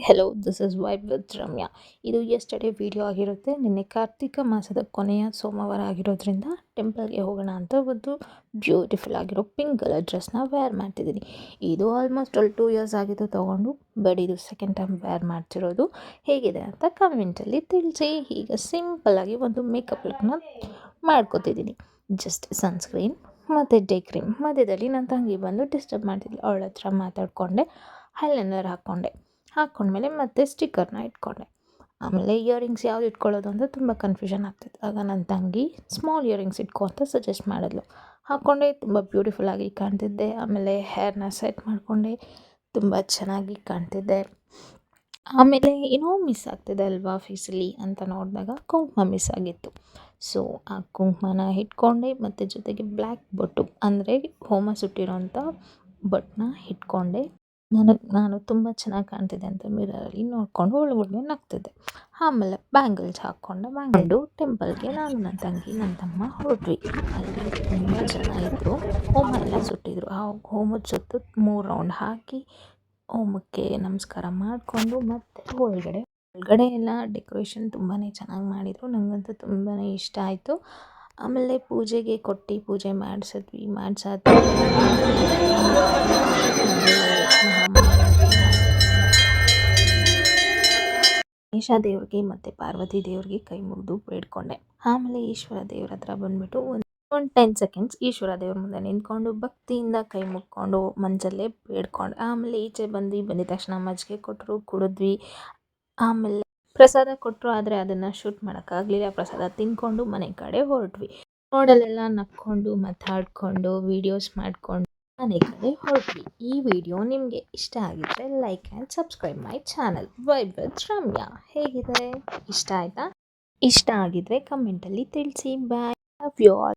Hello this is vibe with Ramya. ಇದು yesterday video ಆಗಿರುತ್ತೆ. ನಿನ್ನೆ ಕಾರ್ತಿಕ ಮಾಸದ ಕೊನೆಯ ಸೋಮವಾರ ಆಗಿರೋದ್ರಿಂದ ಟೆಂಪಲ್ಗೆ ಹೋಗೋಣ ಅಂತ ಒಂದು ಬ್ಯೂಟಿಫುಲ್ ಆಗಿರೋ ಪಿಂಕ್ ಕಲರ್ ಡ್ರೆಸ್ನ ವೇರ್ ಮಾಡ್ತಿದ್ದೀನಿ. ಇದು ಆಲ್ಮೋಸ್ಟ್ 2 ಇಯರ್ಸ್ ಆಗಿದ್ದು ತೊಗೊಂಡು, ಬಟ್ ಇದು ಸೆಕೆಂಡ್ ಟೈಮ್ ವೇರ್ ಮಾಡ್ತಿರೋದು. ಹೇಗಿದೆ ಅಂತ ಕಮೆಂಟಲ್ಲಿ ತಿಳಿಸಿ. ಈಗ ಸಿಂಪಲ್ಲಾಗಿ ಒಂದು ಮೇಕಪ್ ಲುಕ್ನ ಮಾಡ್ಕೋತಿದ್ದೀನಿ. ಜಸ್ಟ್ ಸನ್ಸ್ಕ್ರೀನ್ ಮತ್ತು ಡೇ ಕ್ರೀಮ್. ಮಧ್ಯದಲ್ಲಿ ನನ್ನ ತಂಗಿ ಬಂದು ಡಿಸ್ಟರ್ಬ್ ಮಾಡ್ತಿದ್ಲು. ಅವಳ ಹತ್ರ ಮಾತಾಡಿಕೊಂಡೆ, ಐಲೈನರ್ ಹಾಕ್ಕೊಂಡ್ಮೇಲೆ ಮತ್ತೆ ಸ್ಟಿಕ್ಕರ್ನ ಇಟ್ಕೊಂಡೆ. ಆಮೇಲೆ ಇಯರಿಂಗ್ಸ್ ಯಾವ್ದು ಇಟ್ಕೊಳ್ಳೋದು ಅಂತ ತುಂಬ ಕನ್ಫ್ಯೂಷನ್ ಆಗ್ತಿತ್ತು. ಆಗ ನನ್ನ ತಂಗಿ ಸ್ಮಾಲ್ ಇಯರಿಂಗ್ಸ್ ಇಟ್ಕೊ ಅಂತ ಸಜೆಸ್ಟ್ ಮಾಡಿದ್ಲು. ಹಾಕ್ಕೊಂಡೆ, ತುಂಬ ಬ್ಯೂಟಿಫುಲ್ಲಾಗಿ ಕಾಣ್ತಿದ್ದೆ. ಆಮೇಲೆ ಹೇರ್ನ ಸೆಟ್ ಮಾಡಿಕೊಂಡೆ, ತುಂಬ ಚೆನ್ನಾಗಿ ಕಾಣ್ತಿದ್ದೆ. ಆಮೇಲೆ ಏನೋ ಮಿಸ್ ಆಗ್ತಿದೆ ಅಲ್ವಾ ಫೇಸಲ್ಲಿ ಅಂತ ನೋಡಿದಾಗ ಕುಂಕುಮ ಮಿಸ್ ಆಗಿತ್ತು. ಸೊ ಆ ಕುಂಕುಮನ ಇಟ್ಕೊಂಡೆ ಮತ್ತು ಜೊತೆಗೆ ಬ್ಲ್ಯಾಕ್ ಬೊಟ್ಟು ಅಂದರೆ ಹೋಮ ಸುಟ್ಟಿರೋಂಥ ಬೊಟ್ಟನ್ನ ಇಟ್ಕೊಂಡೆ. ನಾನು ತುಂಬ ಚೆನ್ನಾಗಿ ಕಾಣ್ತಿದ್ದೆ ಅಂತ ಮಿರರಲ್ಲಿ ನೋಡಿಕೊಂಡು ಒಳಗಡೆ ನಗ್ತಿದ್ದೆ. ಆಮೇಲೆ ಬ್ಯಾಂಗಲ್ಸ್ ಬ್ಯಾಂಗಲ್ಡು ಟೆಂಪಲ್ಗೆ ನಾನು, ನನ್ನ ತಂಗಿ, ನನ್ನ ತಮ್ಮ ಹೊರಟ್ವಿ. ಅಲ್ಲಿ ತುಂಬ ಜನ ಇದ್ದರು. ಹೋಮ ಎಲ್ಲ ಸುಟ್ಟಿದ್ರು. ಆ ಹೋಮದ ಸುತ್ತು 3 ರೌಂಡ್ ಹಾಕಿ ಹೋಮಕ್ಕೆ ನಮಸ್ಕಾರ ಮಾಡಿಕೊಂಡು ಮತ್ತೆ ಒಳಗಡೆ ಎಲ್ಲ ಡೆಕೋರೇಷನ್ ತುಂಬಾ ಚೆನ್ನಾಗಿ ಮಾಡಿದರು. ನನಗಂತೂ ತುಂಬಾ ಇಷ್ಟ ಆಯಿತು. ಆಮೇಲೆ ಪೂಜೆಗೆ ಕೊಟ್ಟು ಪೂಜೆ ಮಾಡಿಸಿದ್ವಿ. ಗಣೇಶ ದೇವ್ರಿಗೆ ಮತ್ತು ಪಾರ್ವತಿ ದೇವ್ರಿಗೆ ಕೈ ಮುಗಿದು ಬೇಡ್ಕೊಂಡೆ. ಆಮೇಲೆ ಈಶ್ವರ ದೇವ್ರ ಹತ್ರ ಬಂದುಬಿಟ್ಟು ಒಂದು 10 ಸೆಕೆಂಡ್ಸ್ ಈಶ್ವರ ದೇವ್ರ ಮುಂದೆ ನಿಂತ್ಕೊಂಡು ಭಕ್ತಿಯಿಂದ ಕೈ ಮುಕ್ಕೊಂಡು ಮಂಚಲ್ಲೇ ಬೇಡ್ಕೊಂಡೆ. ಆಮೇಲೆ ಈಚೆ ಬಂದಿದ ತಕ್ಷಣ ಮಜ್ಜಿಗೆ ಕೊಟ್ಟರು, ಕುಡಿದ್ವಿ. ಆಮೇಲೆ ಪ್ರಸಾದ ಕೊಟ್ಟರು, ಆದರೆ ಅದನ್ನು ಶೂಟ್ ಮಾಡೋಕ್ಕಾಗಲಿಲ್ಲ. ಪ್ರಸಾದ ತಿಂದ್ಕೊಂಡು ಮನೆ ಕಡೆ ಹೊರಟ್ವಿ. ರೋಡಲ್ಲೆಲ್ಲ ನಕ್ಕೊಂಡು ಮಾತಾಡಿಕೊಂಡು ವೀಡಿಯೋಸ್ ಮಾಡಿಕೊಂಡು ಮನೆ ಕಡೆ ಹೊರಟ್ವಿ. ಈ ವಿಡಿಯೋ ನಿಮಗೆ ಇಷ್ಟ ಆಗಿದ್ರೆ like and subscribe my channel vibe with Ramya. ಹೇಗಿದೆ? ಇಷ್ಟ ಆಯಿತಾ? ಇಷ್ಟ ಆಗಿದ್ರೆ ಕಮೆಂಟಲ್ಲಿ ತಿಳಿಸಿ. ಬಾಯ್, ಲವ್ ಯು ಆಲ್.